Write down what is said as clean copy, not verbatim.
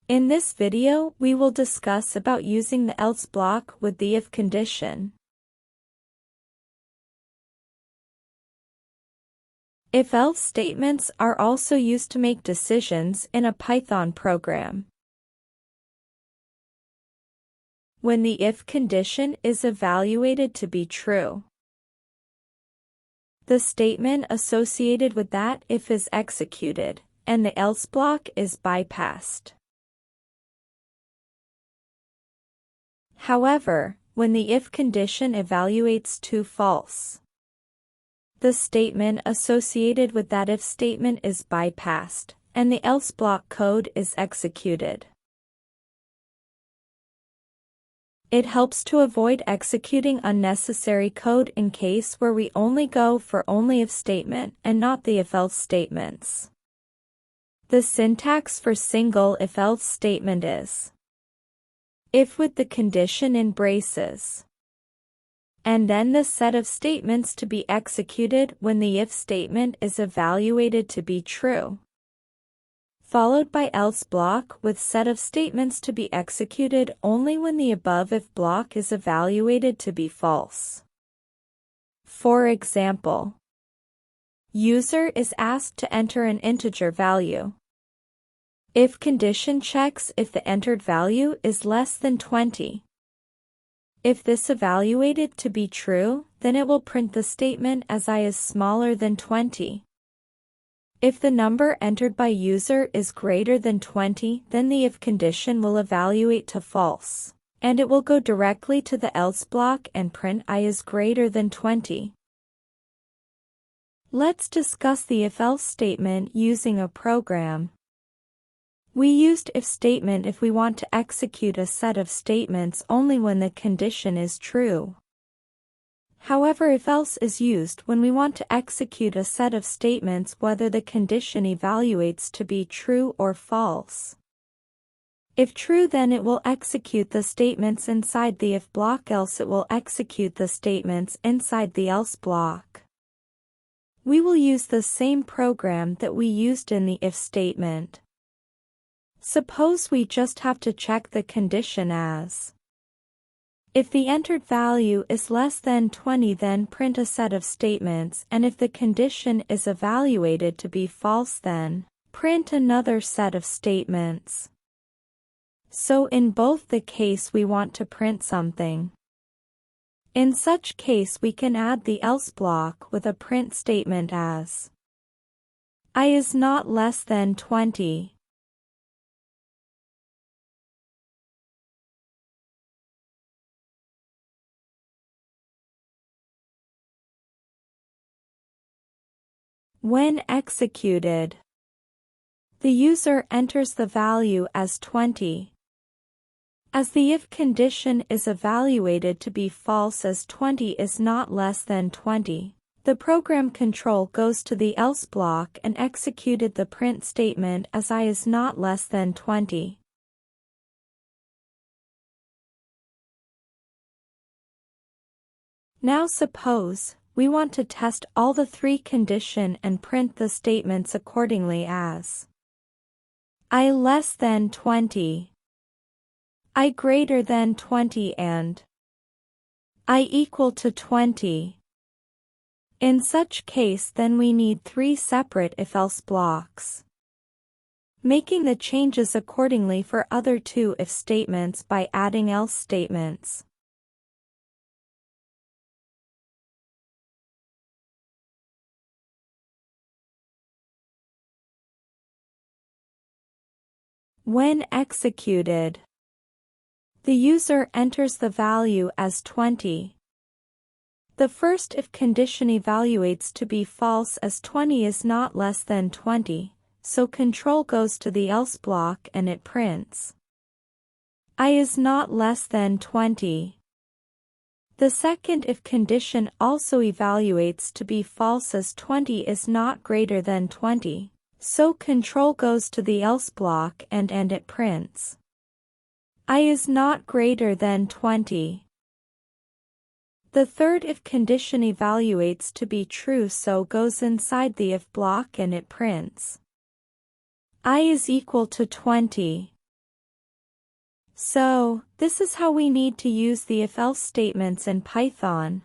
In this video, we will discuss about using the else block with the if condition. If-else statements are also used to make decisions in a Python program. When the if condition is evaluated to be true, the statement associated with that if is executed, and the else block is bypassed. However, when the if condition evaluates to false, the statement associated with that if statement is bypassed, and the else block code is executed. It helps to avoid executing unnecessary code in case where we only go for only if statement and not the if-else statements. The syntax for single if-else statement is if with the condition in braces, and then the set of statements to be executed when the if statement is evaluated to be true, followed by else block with set of statements to be executed only when the above if block is evaluated to be false. For example, user is asked to enter an integer value. If condition checks if the entered value is less than 20. If this evaluated to be true, then it will print the statement as I is smaller than 20. If the number entered by user is greater than 20, then the if condition will evaluate to false, and it will go directly to the else block and print I is greater than 20. Let's discuss the if-else statement using a program. We used if statement if we want to execute a set of statements only when the condition is true. However, if-else is used when we want to execute a set of statements whether the condition evaluates to be true or false. If true, then it will execute the statements inside the if block, else it will execute the statements inside the else block. We will use the same program that we used in the if statement. Suppose we just have to check the condition as if the entered value is less than 20, then print a set of statements, and if the condition is evaluated to be false, then print another set of statements. So in both the case we want to print something. In such case we can add the else block with a print statement as I is not less than 20. When executed, the user enters the value as 20. As the if condition is evaluated to be false as 20 is not less than 20, the program control goes to the else block and executed the print statement as I is not less than 20. Now suppose we want to test all the three condition and print the statements accordingly as I less than 20, I greater than 20, and I equal to 20. In such case, then we need three separate if-else blocks, making the changes accordingly for other two if statements by adding else statements. When executed, the user enters the value as 20. The first if condition evaluates to be false as 20 is not less than 20, so control goes to the else block and it prints I is not less than 20. The second if condition also evaluates to be false as 20 is not greater than 20. So control goes to the else block and it prints I is not greater than 20. The third if condition evaluates to be true, so goes inside the if block and it prints I is equal to 20. So, this is how we need to use the if-else statements in Python.